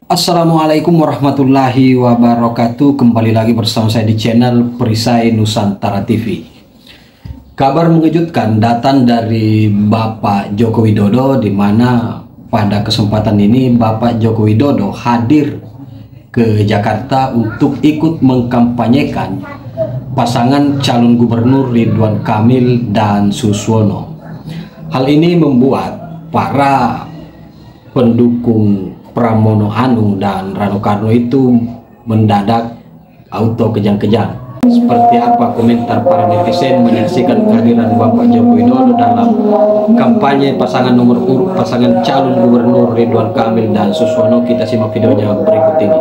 Assalamualaikum warahmatullahi wabarakatuh. Kembali lagi bersama saya di channel Perisai Nusantara TV. Kabar mengejutkan datang dari Bapak Joko Widodo, di mana pada kesempatan ini Bapak Joko Widodo hadir ke Jakarta untuk ikut mengkampanyekan pasangan calon gubernur Ridwan Kamil dan Suswono. Hal ini membuat para pendukung Pramono Anung dan Rano Karno itu mendadak auto kejang-kejang. Seperti apa komentar para netizen menyaksikan kehadiran Bapak Joko Widodo dalam kampanye pasangan nomor urut pasangan calon gubernur Ridwan Kamil dan Suswono? Kita simak videonya berikut ini.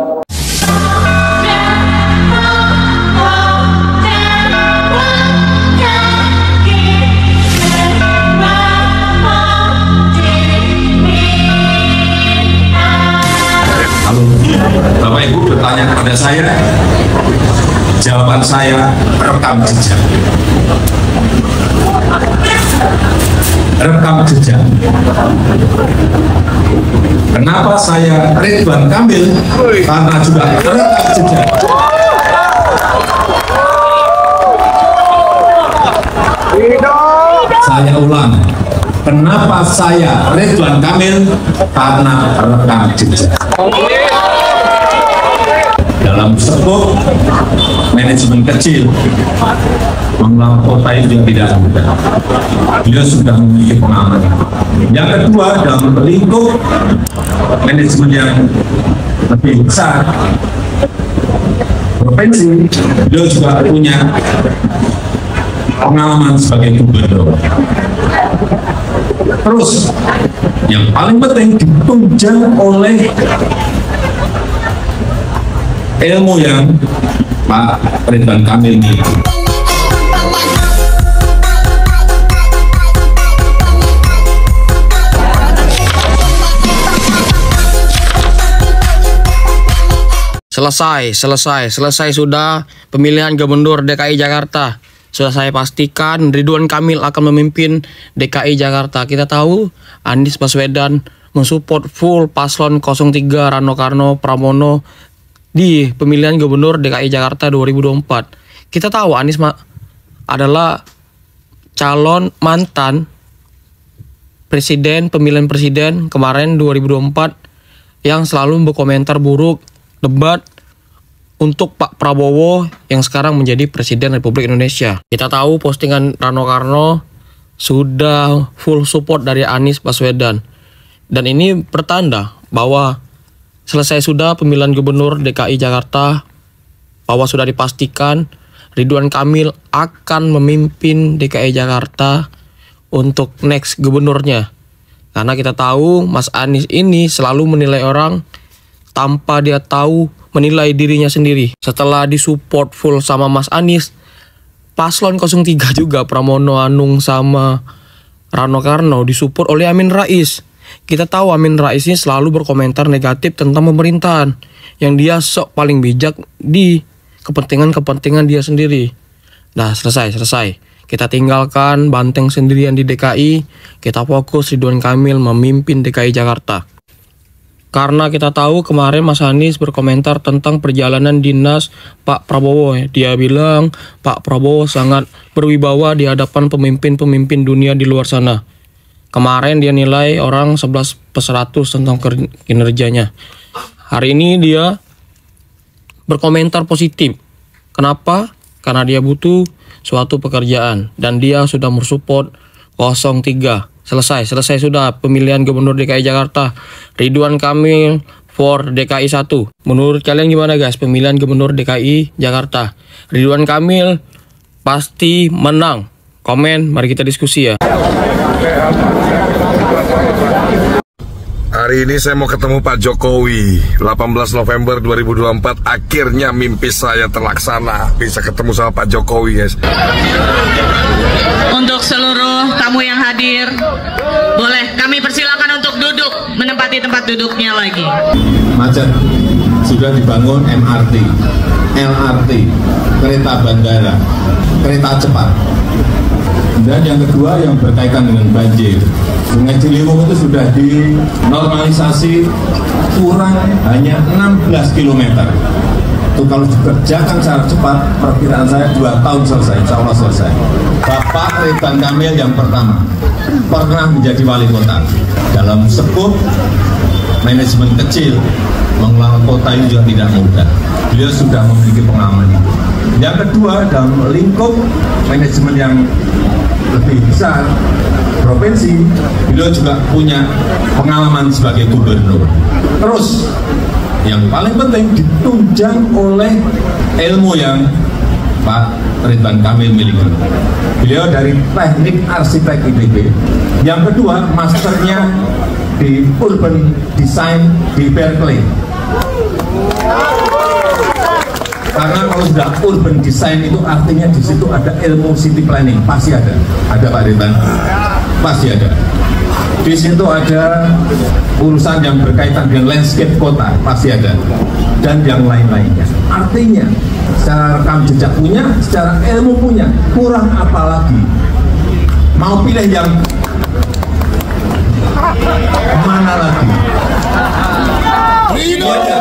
Bapak Ibu bertanya kepada saya, jawaban saya rekam jejak. Rekam jejak. Kenapa saya Ridwan Kamil? Karena juga rekam jejak. Saya ulang. Kenapa saya Ridwan Kamil? Karena rekam jejak. Dalam skop manajemen kecil, mengelola kota itu tidak mudah. Beliau sudah memiliki pengalaman. Yang kedua, dalam lingkup manajemen yang lebih besar, provinsi, beliau juga punya pengalaman sebagai gubernur. Terus, yang paling penting ditunjang oleh ilmu yang Pak Ridwan Kamil miliki. Selesai sudah pemilihan gubernur DKI Jakarta. Sudah saya pastikan Ridwan Kamil akan memimpin DKI Jakarta. Kita tahu Anies Baswedan mensupport full paslon 03 Rano Karno Pramono di pemilihan gubernur DKI Jakarta 2024. Kita tahu Anies adalah calon mantan presiden, pemilihan presiden kemarin 2024 yang selalu berkomentar buruk debat untuk Pak Prabowo yang sekarang menjadi Presiden Republik Indonesia. Kita tahu postingan Rano Karno sudah full support dari Anies Baswedan. Dan ini pertanda bahwa selesai sudah pemilihan gubernur DKI Jakarta, bahwa sudah dipastikan Ridwan Kamil akan memimpin DKI Jakarta untuk next gubernurnya. Karena kita tahu Mas Anies ini selalu menilai orang tanpa dia tahu menilai dirinya sendiri. Setelah disupport full sama Mas Anies, paslon 03 juga Pramono Anung sama Rano Karno disupport oleh Amin Rais. Kita tahu Amin Rais ini selalu berkomentar negatif tentang pemerintahan, yang dia sok paling bijak di kepentingan dia sendiri. Nah, selesai. Kita tinggalkan banteng sendirian di DKI, kita fokus Ridwan Kamil memimpin DKI Jakarta. Karena kita tahu kemarin Mas Anies berkomentar tentang perjalanan dinas Pak Prabowo. Dia bilang Pak Prabowo sangat berwibawa di hadapan pemimpin-pemimpin dunia di luar sana. Kemarin dia nilai orang 11/100 tentang kinerjanya. Hari ini dia berkomentar positif. Kenapa? Karena dia butuh suatu pekerjaan dan dia sudah mensupport 03. Selesai sudah pemilihan gubernur DKI Jakarta. Ridwan Kamil for DKI 1. Menurut kalian gimana guys pemilihan gubernur DKI Jakarta? Ridwan Kamil pasti menang. Komen, mari kita diskusi ya. Hari ini saya mau ketemu Pak Jokowi. 18 November 2024 akhirnya mimpi saya terlaksana. Bisa ketemu sama Pak Jokowi, guys. Untuk seluruh tamu yang hadir, boleh kami persilakan untuk duduk, menempati tempat duduknya lagi. Macet, sudah dibangun MRT, LRT, kereta bandara, kereta cepat. Dan yang kedua yang berkaitan dengan banjir. Sungai Ciliwung itu sudah dinormalisasi kurang hanya 16 km. Itu kalau dikerjakan secara cepat, perkiraan saya 2 tahun selesai, insya Allah selesai. Bapak Ridwan Kamil yang pertama pernah menjadi wali kota. Dalam sekup manajemen kecil, mengelola kota ini juga tidak mudah. Beliau sudah memiliki pengalaman itu. Yang kedua, dalam lingkup manajemen yang lebih besar, provinsi, beliau juga punya pengalaman sebagai gubernur. Terus, yang paling penting ditunjang oleh ilmu yang Pak Ridwan Kamil miliki. Beliau dari teknik arsitek ITB. Yang kedua, masternya di urban design di Berkeley. Karena kalau sudah urban design itu artinya di situ ada ilmu city planning, pasti ada. Ada Pak Ridwan, pasti ada. Di situ ada urusan yang berkaitan dengan landscape kota, pasti ada. Dan yang lain-lainnya. Artinya, secara rekam jejak punya, secara ilmu punya, kurang apa lagi? Mau pilih yang mana lagi? Itu aja.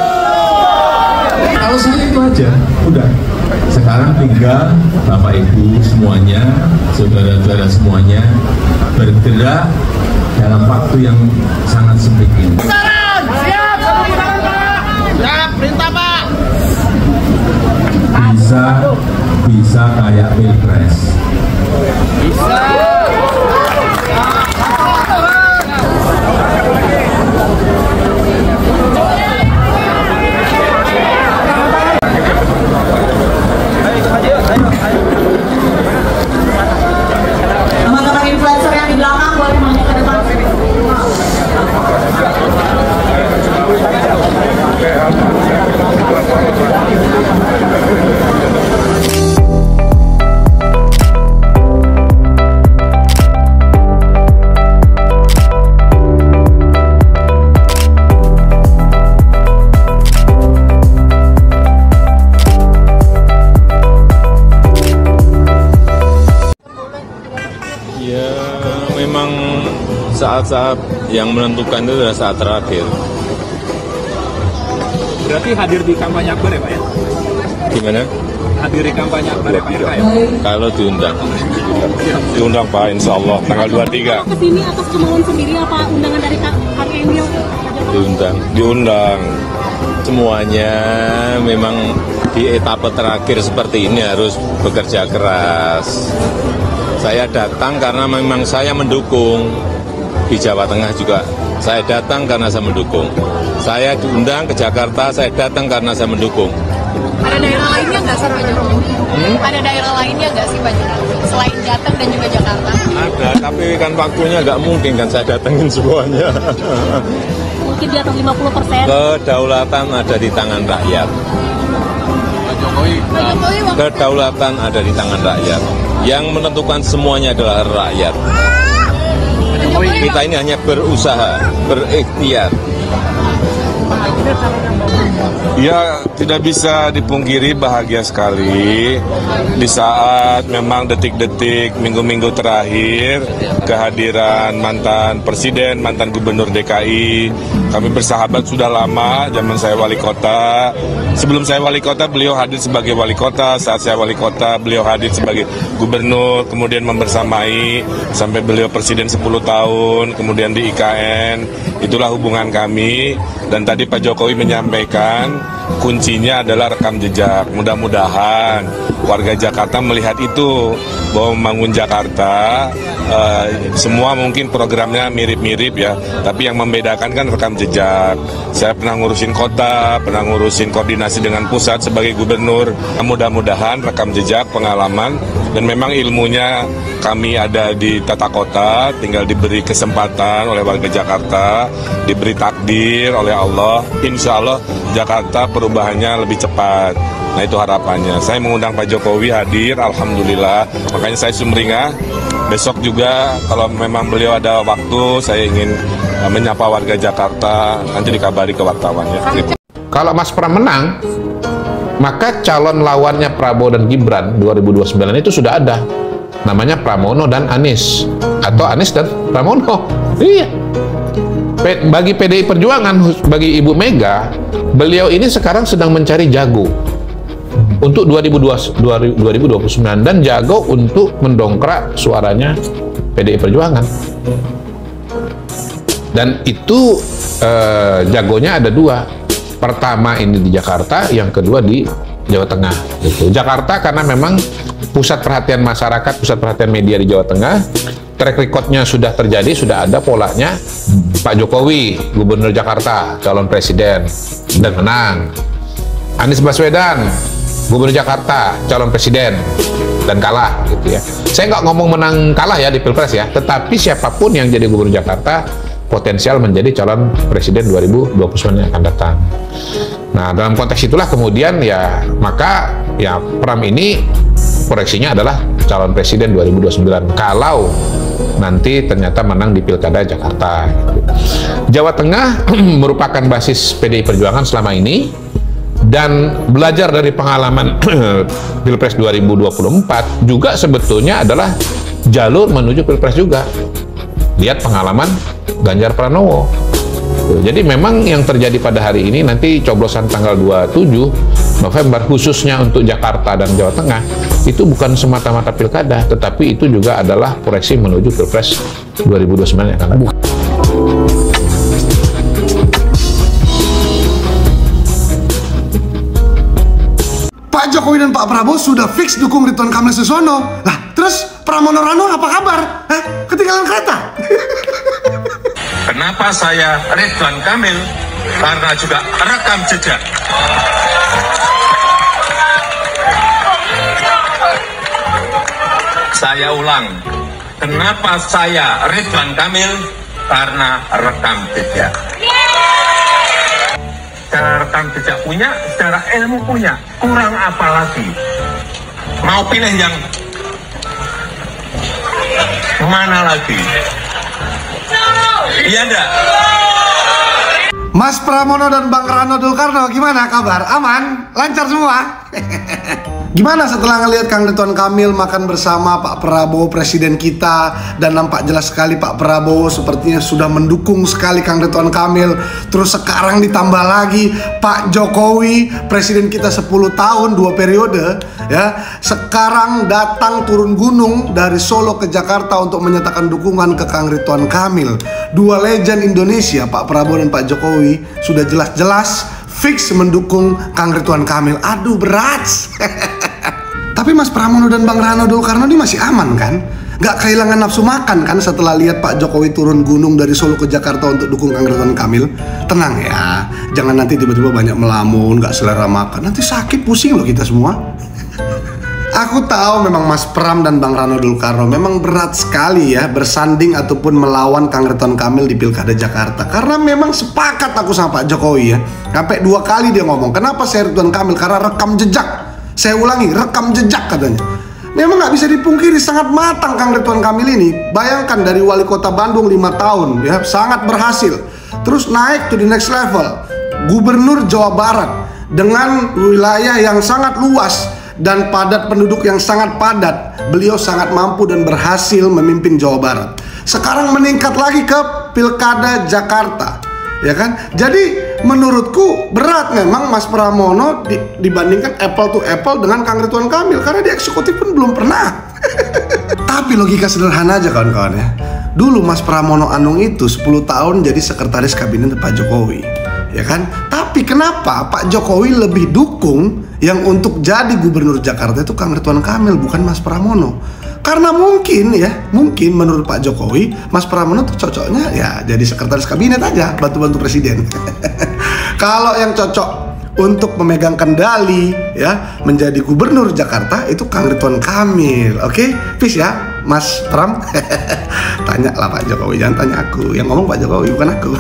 Kalau saya itu aja, udah. Sekarang tinggal Bapak Ibu semuanya, saudara-saudara semuanya bergerak dalam waktu yang sangat sempit ini. Siap, perintah Pak. Bisa kayak Pilpres. Bisa. Teman-teman influencer yang di belakang boleh maju ke depan. Ya, memang saat-saat yang menentukan itu adalah saat terakhir. Berarti hadir di kampanye Akbar ya Pak ya? Gimana? Hadir di kampanye Akbar ya Pak RK ya? Kalau diundang. Diundang Pak, insya Allah, tanggal 23. Kesini atas kemauan sendiri apa undangan dari Kak Emil? Diundang. Semuanya memang di etapa terakhir seperti ini harus bekerja keras. Saya datang karena memang saya mendukung. Di Jawa Tengah juga saya datang karena saya mendukung. Saya diundang ke Jakarta, saya datang karena saya mendukung. Ada daerah lainnya nggak sih Pak Jokowi? Ada daerah lainnya nggak sih Pak Jokowi? Selain Jateng dan juga Jakarta? Ada, tapi kan waktunya nggak mungkin kan saya datengin semuanya. Mungkin di atas 50%. Kedaulatan ada di tangan rakyat. Pak Jokowi Kedaulatan ada di tangan rakyat. Yang menentukan semuanya adalah rakyat. Kita ini hanya berusaha, berikhtiar. Ya, tidak bisa dipungkiri bahagia sekali di saat memang detik-detik, minggu-minggu terakhir kehadiran mantan presiden, mantan gubernur DKI. Kami bersahabat sudah lama, zaman saya wali kota. Sebelum saya wali kota, beliau hadir sebagai wali kota. Saat saya wali kota, beliau hadir sebagai gubernur, kemudian membersamai sampai beliau presiden 10 tahun, kemudian di IKN. Itulah hubungan kami. Dan tadi Pak Jokowi menyampaikan kuncinya adalah rekam jejak. Mudah-mudahan warga Jakarta melihat itu, bahwa membangun Jakarta semua mungkin programnya mirip-mirip ya, tapi yang membedakan kan rekam jejak. Saya pernah ngurusin kota, pernah ngurusin koordinasi dengan pusat sebagai gubernur. Mudah-mudahan rekam jejak, pengalaman, dan memang ilmunya kami ada di tata kota, tinggal diberi kesempatan oleh warga Jakarta, diberi takdir oleh Allah. Insya Allah Jakarta perubahannya lebih cepat. Nah, itu harapannya. Saya mengundang Pak Jokowi hadir, alhamdulillah. Makanya saya sumringah. Besok juga kalau memang beliau ada waktu, saya ingin menyapa warga Jakarta. Nanti dikabari ke wartawannya. Kalau Mas Pram menang, maka calon lawannya Prabowo dan Gibran 2029 itu sudah ada. namanya Pramono dan Anies, atau Anies dan Pramono. Iya. Bagi PDI Perjuangan, bagi Ibu Mega, beliau ini sekarang sedang mencari jago untuk 2029 dan jago untuk mendongkrak suaranya PDI Perjuangan. Dan itu jagonya ada dua. Pertama ini di Jakarta, yang kedua di Jawa Tengah. Gitu. Jakarta karena memang pusat perhatian masyarakat, pusat perhatian media di Jawa Tengah. Track recordnya sudah terjadi, sudah ada polanya. Pak Jokowi, Gubernur Jakarta, calon presiden dan menang. Anies Baswedan, Gubernur Jakarta, calon presiden dan kalah, gitu ya. Saya nggak ngomong menang kalah ya di Pilpres ya, tetapi siapapun yang jadi Gubernur Jakarta potensial menjadi calon presiden 2029 yang akan datang. Nah, dalam konteks itulah kemudian ya, maka ya Pram ini proyeksinya adalah calon presiden 2029 kalau nanti ternyata menang di Pilkada Jakarta. Jawa Tengah merupakan basis PDI Perjuangan selama ini, dan belajar dari pengalaman Pilpres 2024 juga sebetulnya adalah jalur menuju Pilpres juga. Lihat pengalaman Ganjar Pranowo. Jadi memang yang terjadi pada hari ini, nanti coblosan tanggal 27 November khususnya untuk Jakarta dan Jawa Tengah, itu bukan semata-mata pilkada, tetapi itu juga adalah proyeksi menuju Pilpres 2029 yang akan datang. Pak Jokowi dan Pak Prabowo sudah fix dukung Ridwan Kamil Susono. Lah, terus Pramono Rano apa kabar? Hah? Ketinggalan kereta? Kenapa saya Ridwan Kamil? Karena juga rekam jejak. Saya ulang, kenapa saya Ridwan Kamil? Karena rekam jejak. Secara rekam jejak punya, secara ilmu punya, kurang apa lagi? Mau pilih yang mana lagi? Iya enggak? Mas Pramono dan Bang Rano Dulkarno, gimana kabar? Aman? Lancar semua? Gimana setelah ngelihat Kang Ridwan Kamil makan bersama Pak Prabowo, presiden kita, dan nampak jelas sekali Pak Prabowo sepertinya sudah mendukung sekali Kang Ridwan Kamil. Terus sekarang ditambah lagi Pak Jokowi, presiden kita 10 tahun 2 periode, ya. Sekarang datang turun gunung dari Solo ke Jakarta untuk menyatakan dukungan ke Kang Ridwan Kamil. Dua legend Indonesia, Pak Prabowo dan Pak Jokowi, sudah jelas-jelas fix mendukung Kang Ridwan Kamil. Aduh, berat. Tapi Mas Pramono dan Bang Rano Dulkarno ini masih aman kan? Gak kehilangan nafsu makan kan setelah lihat Pak Jokowi turun gunung dari Solo ke Jakarta untuk dukung Kang Ridwan Kamil? Tenang ya, jangan nanti tiba-tiba banyak melamun, gak selera makan. Nanti sakit, pusing loh kita semua. Aku tahu memang Mas Pram dan Bang Rano Dulkarno memang berat sekali ya bersanding ataupun melawan Kang Ridwan Kamil di Pilkada Jakarta. Karena memang sepakat aku sama Pak Jokowi ya. Sampai 2 kali dia ngomong, kenapa saya Ridwan Kamil? Karena rekam jejak. Saya ulangi, rekam jejak katanya. Memang nggak bisa dipungkiri sangat matang Kang Ridwan Kamil ini. Bayangkan dari wali kota Bandung 5 tahun ya, sangat berhasil. Terus naik to the next level, Gubernur Jawa Barat dengan wilayah yang sangat luas dan padat penduduk yang sangat padat. Beliau sangat mampu dan berhasil memimpin Jawa Barat. Sekarang meningkat lagi ke Pilkada Jakarta, ya kan? Jadi menurutku berat memang Mas Pramono dibandingkan apple to apple dengan Kang Ridwan Kamil, karena di eksekutif pun belum pernah. Tapi logika sederhana aja kawan-kawan ya. Dulu Mas Pramono Anung itu 10 tahun jadi sekretaris kabinet Pak Jokowi, ya kan? Tapi kenapa Pak Jokowi lebih dukung yang untuk jadi gubernur Jakarta itu Kang Ridwan Kamil, bukan Mas Pramono? Karena mungkin menurut Pak Jokowi, Mas Pramono tuh cocoknya ya jadi sekretaris kabinet aja, bantu-bantu presiden. Kalau yang cocok untuk memegang kendali ya menjadi gubernur Jakarta itu Kang Ridwan Kamil. Oke, peace ya Mas Pram. Tanya lah Pak Jokowi, jangan tanya aku. Yang ngomong Pak Jokowi bukan aku.